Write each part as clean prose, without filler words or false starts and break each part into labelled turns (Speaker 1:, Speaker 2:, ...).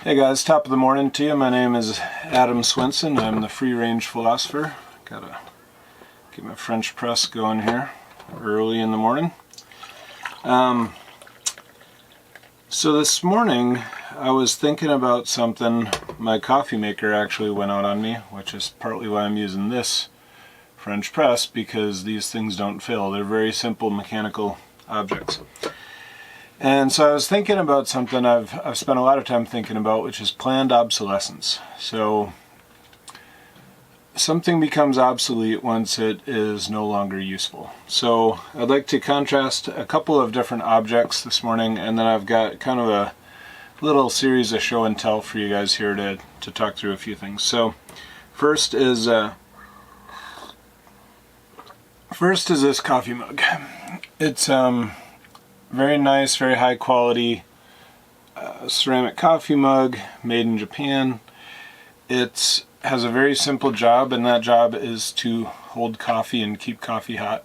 Speaker 1: Hey guys, top of the morning to you. My name is Adam Swenson. I'm the free range philosopher. Gotta get my French press going here early in the morning. So this morning I was thinking about something. My coffee maker actually went out on me, which is partly why I'm using this French press, because these things don't fail. They're very simple mechanical objects. And so I was thinking about something I've spent a lot of time thinking about, which is planned obsolescence. So something becomes obsolete once it is no longer useful. So I'd like to contrast a couple of different objects this morning, and then I've got kind of a little series of show and tell for you guys here to talk through a few things. So first is this coffee mug. It's very nice, very high quality ceramic coffee mug made in Japan. It has a very simple job, and that job is to hold coffee and keep coffee hot.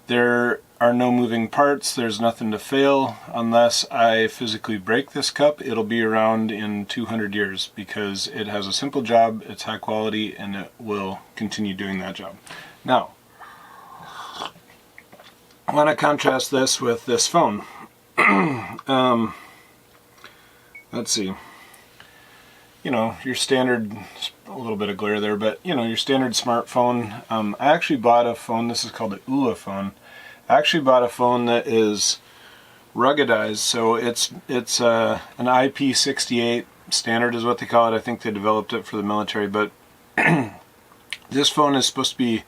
Speaker 1: There are no moving parts, there's nothing to fail. Unless I physically break this cup, it'll be around in 200 years because it has a simple job, it's high quality, and it will continue doing that job. Now, I want to contrast this with this phone. Let's see. You know, your standard, a little bit of glare there, but you know, your standard smartphone. I actually bought a phone, this is called the ULA phone. I actually bought a phone that is ruggedized, so it's an IP68 standard is what they call it. I think they developed it for the military, but this phone is supposed to be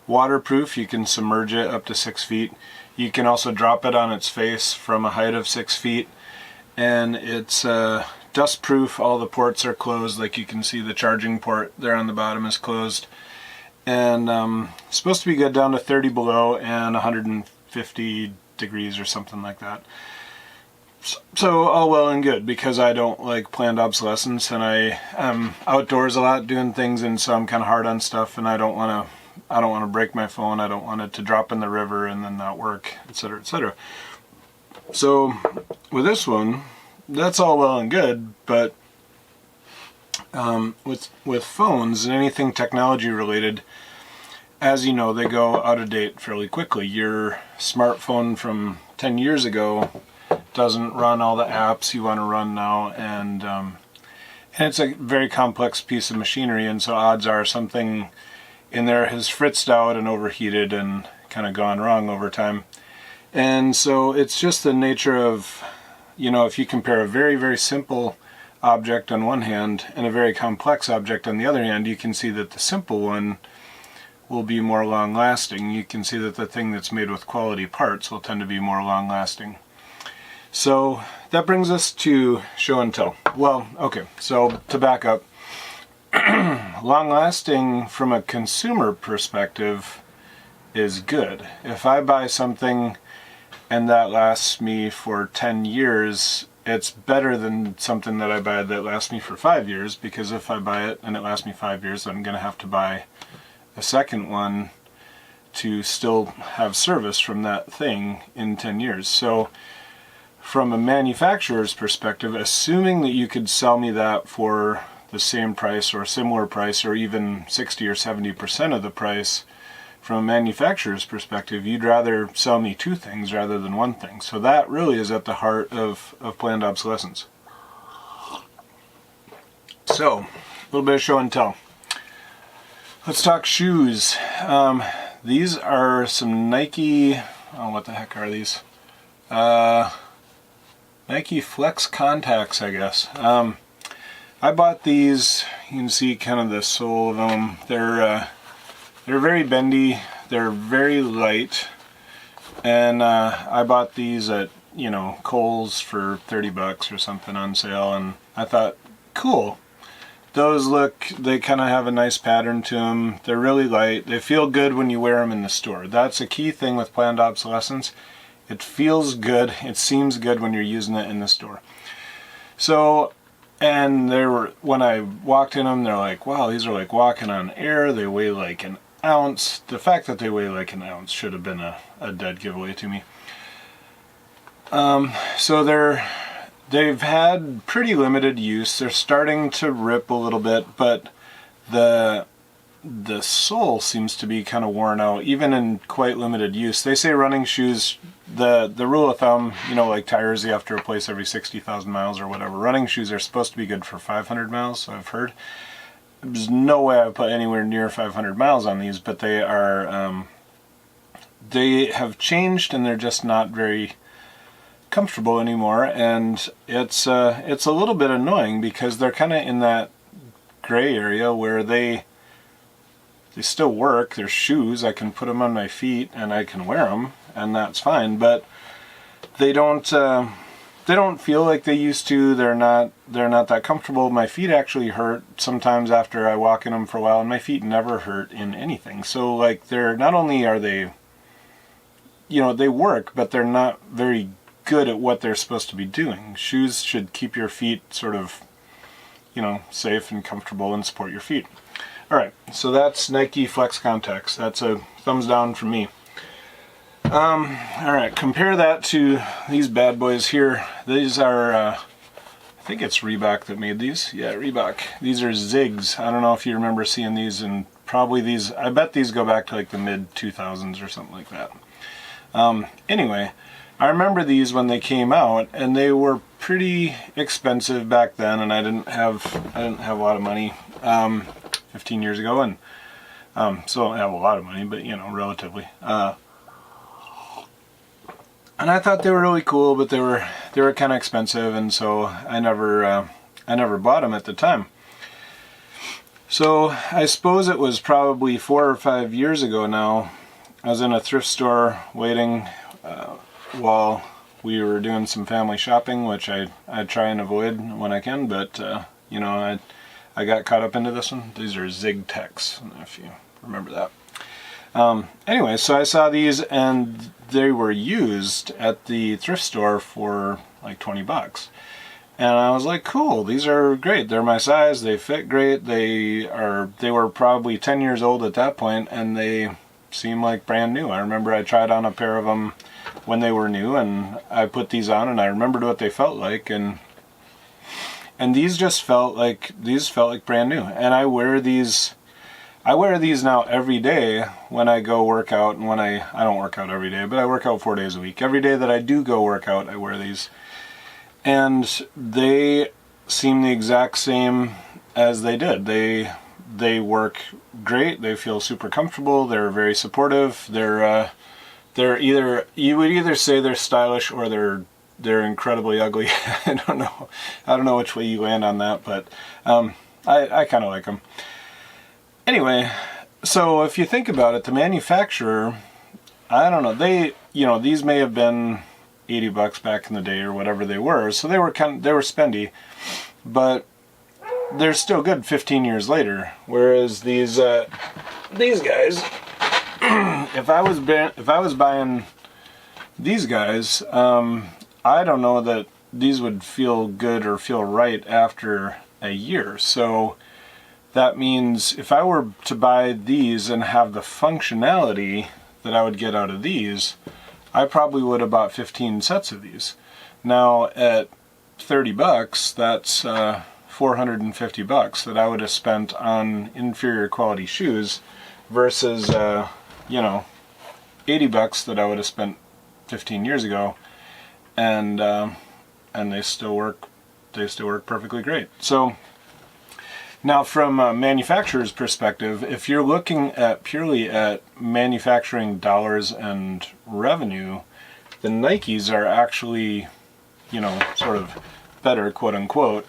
Speaker 1: waterproof. You can submerge it up to 6 feet. You can also drop it on its face from a height of 6 feet, and it's dust proof. All the ports are closed, like you can see the charging port there on the bottom is closed, and it's supposed to be good down to 30 below and 150 degrees or something like that. So all well and good, because I don't like planned obsolescence, and I'm outdoors a lot doing things, and so I'm kind of hard on stuff, and I don't want to break my phone. I don't want it to drop in the river and then not work, etc., etc. So with this one, that's all well and good, but with phones and anything technology related, as you know, they go out of date fairly quickly. Your smartphone from 10 years ago doesn't run all the apps you want to run now, and it's a very complex piece of machinery, and so odds are something in there has fritzed out and overheated and kind of gone wrong over time. And so it's just the nature of, you know, if you compare a very, very simple object on one hand and a very complex object on the other hand, you can see that the simple one will be more long-lasting. You can see that the thing that's made with quality parts will tend to be more long-lasting. So that brings us to show and tell. Well, okay, so to back up, long-lasting from a consumer perspective is good. If I buy something and that lasts me for 10 years, it's better than something that I buy that lasts me for 5 years, because if I buy it and it lasts me 5 years, I'm going to have to buy a second one to still have service from that thing in 10 years. So from a manufacturer's perspective, assuming that you could sell me that for the same price or similar price, or even 60 or 70% of the price, from a manufacturer's perspective, you'd rather sell me two things rather than one thing. So that really is at the heart of planned obsolescence. So, a little bit of show and tell. Let's talk shoes. These are some Nike, oh, what the heck are these? Nike Flex Contacts, I guess. I bought these. You can see kind of the sole of them. They're very bendy, they're very light, and I bought these at, you know, Kohl's for 30 bucks or something on sale, and I thought, cool. Those they kind of have a nice pattern to them. They're really light. They feel good when you wear them in the store. That's a key thing with planned obsolescence. It feels good, it seems good when you're using it in the store. So, and when I walked in them, they're like, wow, these are like walking on air. They weigh like an ounce. The fact that they weigh like an ounce should have been a dead giveaway to me. So they're they've had pretty limited use. They're starting to rip a little bit, but the sole seems to be kind of worn out, even in quite limited use. They say running shoes, the rule of thumb, you know, like tires you have to replace every 60,000 miles or whatever. Running shoes are supposed to be good for 500 miles, so I've heard. There's no way I put anywhere near 500 miles on these, but they are, they have changed and they're just not very comfortable anymore, and it's a little bit annoying because they're kind of in that gray area where they still work. They're shoes. I can put them on my feet and I can wear them, and that's fine. But they don't feel like they used to. They're not that comfortable. My feet actually hurt sometimes after I walk in them for a while, and my feet never hurt in anything. So like, they're not only are they, you know, they work, but they're not very good at what they're supposed to be doing. Shoes should keep your feet sort of, you know, safe and comfortable and support your feet. Alright, so that's Nike Flex Contacts. That's a thumbs down from me. Alright, compare that to these bad boys here. These are, I think it's Reebok that made these. Yeah, Reebok. These are Zigs. I don't know if you remember seeing these, and probably these, I bet these go back to like the mid-2000s or something like that. Anyway, I remember these when they came out, and they were pretty expensive back then, and I didn't have a lot of money 15 years ago, and so I don't have a lot of money, but you know, relatively. And I thought they were really cool, but they were kind of expensive, and so I never bought them at the time. So I suppose it was probably 4 or 5 years ago now. I was in a thrift store waiting while we were doing some family shopping, which I try and avoid when I can, but you know, I got caught up into this one. These are Zig Techs, if you remember that. Anyway, so I saw these, and they were used at the thrift store for like 20 bucks. And I was like, cool, these are great. They're my size, they fit great. They were probably 10 years old at that point, and they seem like brand new. I remember I tried on a pair of them when they were new, and I put these on, and I remembered what they felt like, and these just felt like brand new. And I wear these now every day when I go work out, and when I don't work out every day, but I work out 4 days a week. Every day that I do go work out, I wear these, and they seem the exact same as they did. They work great. They feel super comfortable. They're very supportive. They're either, you would either say they're stylish or they're incredibly ugly. I don't know which way you land on that, but I kind of like them. Anyway, so if you think about it, the manufacturer, I don't know, these may have been 80 bucks back in the day or whatever they were, so they were spendy, but they're still good 15 years later. Whereas these guys, if I was buying these guys, I don't know that these would feel good or feel right after a year. So that means if I were to buy these and have the functionality that I would get out of these, I probably would have bought 15 sets of these. Now at 30 bucks, that's 450 bucks that I would have spent on inferior quality shoes versus, you know, 80 bucks that I would have spent 15 years ago, and they still work perfectly great. So now from a manufacturer's perspective, if you're looking at purely at manufacturing dollars and revenue, the Nikes are actually, you know, sort of better, quote unquote,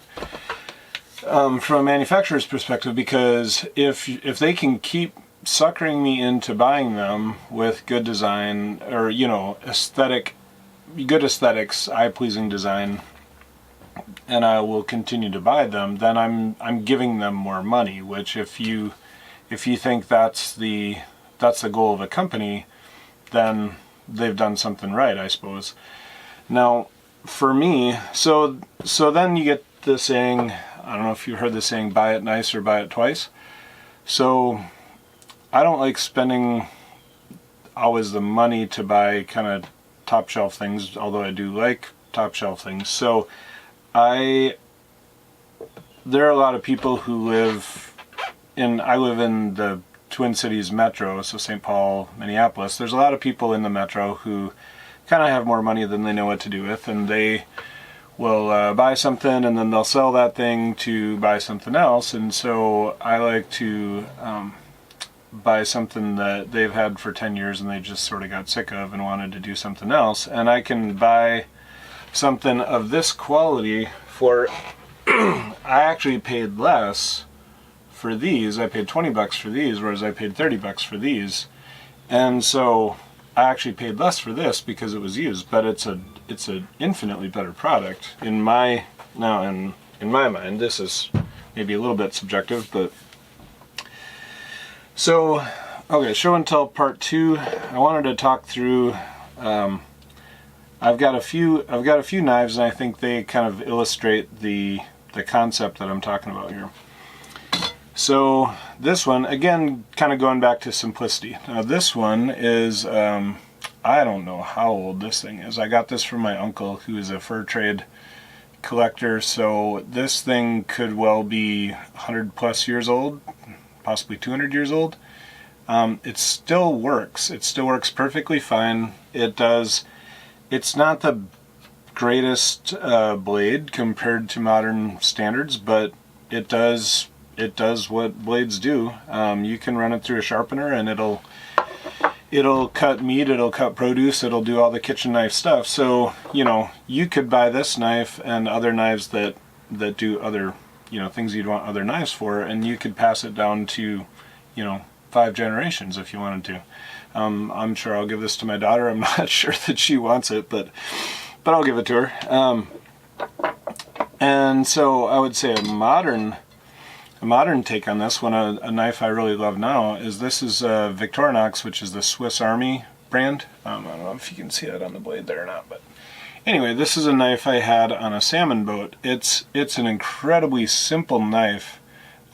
Speaker 1: from a manufacturer's perspective, because if they can keep suckering me into buying them with good design, or, you know, good aesthetics, eye-pleasing design, and I will continue to buy them, then I'm giving them more money, which if you think that's the goal of a company, then they've done something right, I suppose. Now, for me, so then you get the saying, I don't know if you heard the saying, buy it nice or buy it twice. So I don't like spending always the money to buy kind of top shelf things, although I do like top shelf things. So there are a lot of people who I live in the Twin Cities metro, so St. Paul, Minneapolis. There's a lot of people in the metro who kind of have more money than they know what to do with, and they will buy something and then they'll sell that thing to buy something else. And so I like to buy something that they've had for 10 years and they just sort of got sick of and wanted to do something else. And I can buy something of this quality for I actually paid less for these. I paid 20 bucks for these, whereas I paid 30 bucks for these. And so I actually paid less for this because it was used, but it's an infinitely better product in my mind. This is maybe a little bit subjective, but so okay, show and tell part 2. I wanted to talk through I've got a few knives, and I think they kind of illustrate the concept that I'm talking about here. So this one, again, kind of going back to simplicity. Now this one is, I don't know how old this thing is. I got this from my uncle, who is a fur trade collector, so this thing could well be 100 plus years old, possibly 200 years old. It still works. It still works perfectly fine. It's not the greatest blade compared to modern standards, but it does what blades do. You can run it through a sharpener and it'll cut meat, it'll cut produce, it'll do all the kitchen knife stuff. So, you know, you could buy this knife and other knives that do other, you know, things you'd want other knives for, and you could pass it down to, you know, 5 generations if you wanted to. I'm sure I'll give this to my daughter. I'm not sure that she wants it, but I'll give it to her. And so I would say a modern take on this one, a knife I really love now, is Victorinox, which is the Swiss Army brand. I don't know if you can see that on the blade there or not, but anyway, this is a knife I had on a salmon boat. It's an incredibly simple knife.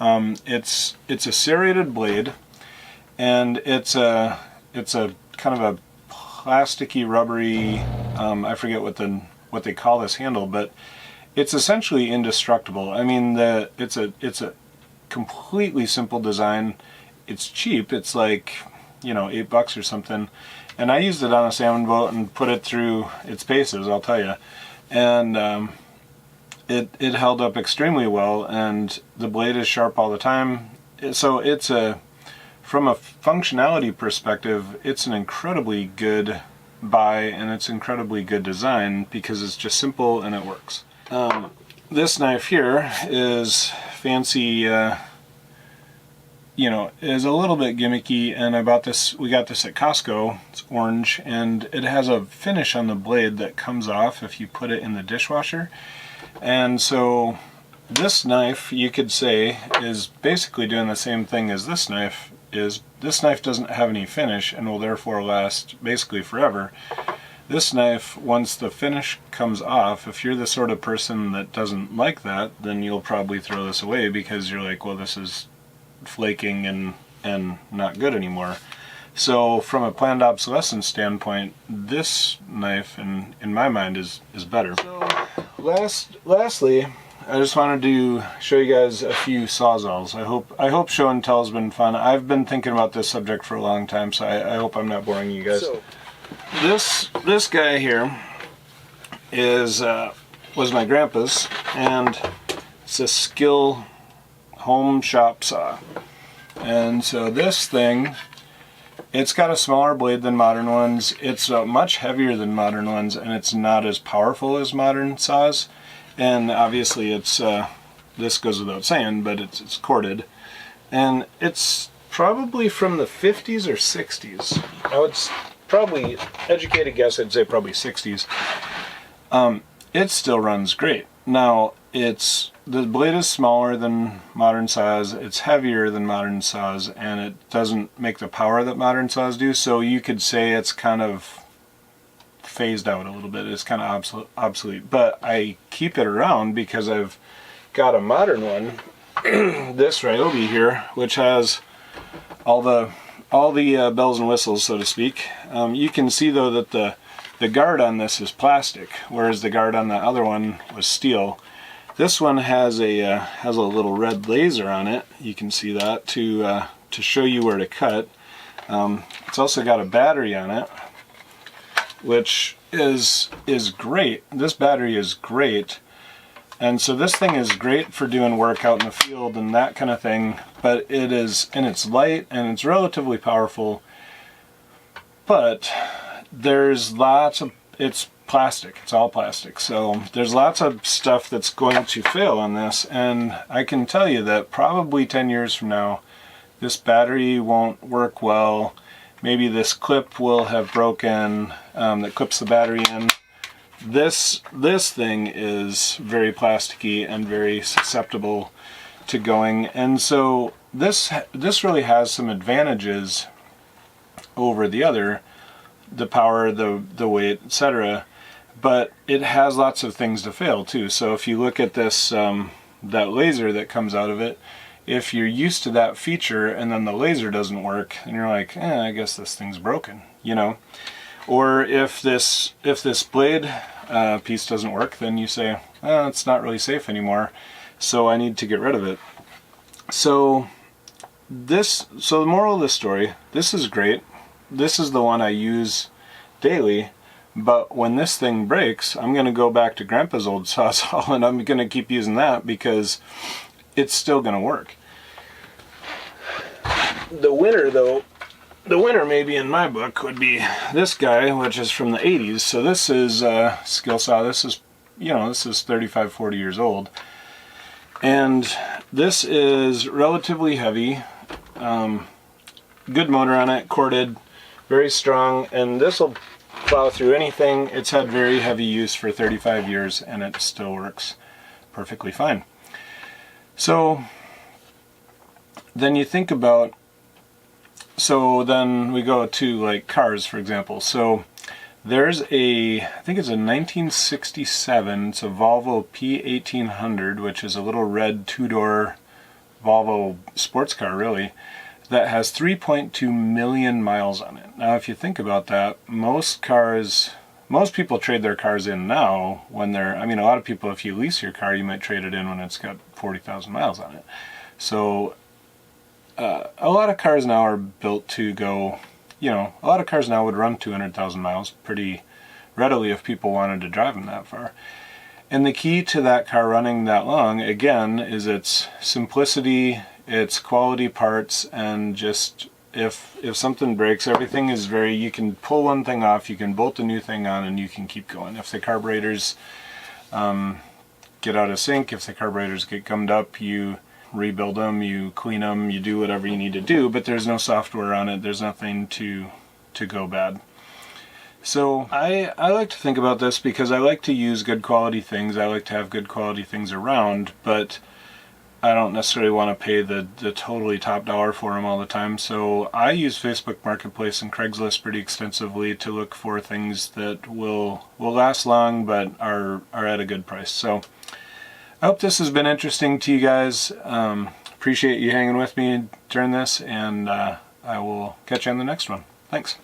Speaker 1: It's a serrated blade, and it's a kind of a plasticky, rubbery, I forget what they call this handle, but it's essentially indestructible. I mean, it's a completely simple design. It's cheap. It's like, you know, $8 or something. And I used it on a salmon boat and put it through its paces, I'll tell you. And it held up extremely well, and the blade is sharp all the time. So from a functionality perspective, it's an incredibly good buy, and it's incredibly good design because it's just simple and it works. This knife here is fancy, you know, is a little bit gimmicky, and we got this at Costco. It's orange, and it has a finish on the blade that comes off if you put it in the dishwasher. And so this knife, you could say, is basically doing the same thing as this knife is. This knife doesn't have any finish and will therefore last basically forever. This knife, once the finish comes off, if you're the sort of person that doesn't like that, then you'll probably throw this away because you're like, well, this is flaking and not good anymore. So from a planned obsolescence standpoint, this knife, in my mind, is better. So lastly, I just wanted to show you guys a few sawzalls. I hope show and tell has been fun. I've been thinking about this subject for a long time, so I hope I'm not boring you guys. So, this guy here was my grandpa's, and it's a Skill home shop saw. And so this thing, it's got a smaller blade than modern ones. It's much heavier than modern ones, and it's not as powerful as modern saws. And obviously it's this goes without saying, but it's corded, and it's probably from the 50s or 60s. I would probably, educated guess, I'd say probably 60s. It still runs great. Now, the blade is smaller than modern saws, it's heavier than modern saws, and it doesn't make the power that modern saws do, so you could say it's kind of phased out a little bit. It's kind of obsolete, but I keep it around because I've got a modern one, this Ryobi here, which has all the bells and whistles, so to speak. You can see though that the guard on this is plastic, whereas the guard on the other one was steel. This one has a little red laser on it. You can see that to show you where to cut. It's also got a battery on it, which is great. This battery is great. And so this thing is great for doing work out in the field and that kind of thing, but it's light and it's relatively powerful, but there's it's plastic, it's all plastic, so there's lots of stuff that's going to fail on this, and I can tell you that probably 10 years from now, this battery won't work well. Maybe this clip will have broken that clips the battery in. This thing is very plasticky and very susceptible to going, and so this really has some advantages over the other, the power, the weight, etc. But it has lots of things to fail too. So if you look at this, that laser that comes out of it, if you're used to that feature and then the laser doesn't work, and you're like, I guess this thing's broken, you know. Or if this blade piece doesn't work, then you say, it's not really safe anymore, so I need to get rid of it. So the moral of the story, this is great. This is the one I use daily, but when this thing breaks, I'm going to go back to Grandpa's old sawzall and I'm going to keep using that because it's still going to work. The winner, though, the winner maybe in my book would be this guy, which is from the 80s. So this is a skill saw. This is, this is 35, 40 years old. And this is relatively heavy, good motor on it, corded, very strong, and this will plow through anything. It's had very heavy use for 35 years and it still works perfectly fine. So then you think about, so then we go to like cars, for example. So there's I think it's a 1967, it's a Volvo P1800, which is a little red two-door Volvo sports car, really, that has 3.2 million miles on it. Now if you think about that, most people trade their cars in now when they're, a lot of people, if you lease your car, you might trade it in when it's got 40,000 miles on it. So a lot of cars now are built to go, a lot of cars now would run 200,000 miles pretty readily if people wanted to drive them that far. And the key to that car running that long, again, is its simplicity, its quality parts, and just if something breaks, everything is you can pull one thing off, you can bolt a new thing on, and you can keep going. If the carburetors get out of sync, if the carburetors get gummed up, you rebuild them, you clean them, you do whatever you need to do, but there's no software on it, there's nothing to go bad. So I like to think about this because I like to use good quality things, I like to have good quality things around, but I don't necessarily want to pay the totally top dollar for them all the time. So I use Facebook Marketplace and Craigslist pretty extensively to look for things that will last long but are at a good price. So I hope this has been interesting to you guys. Appreciate you hanging with me during this, and I will catch you on the next one. Thanks.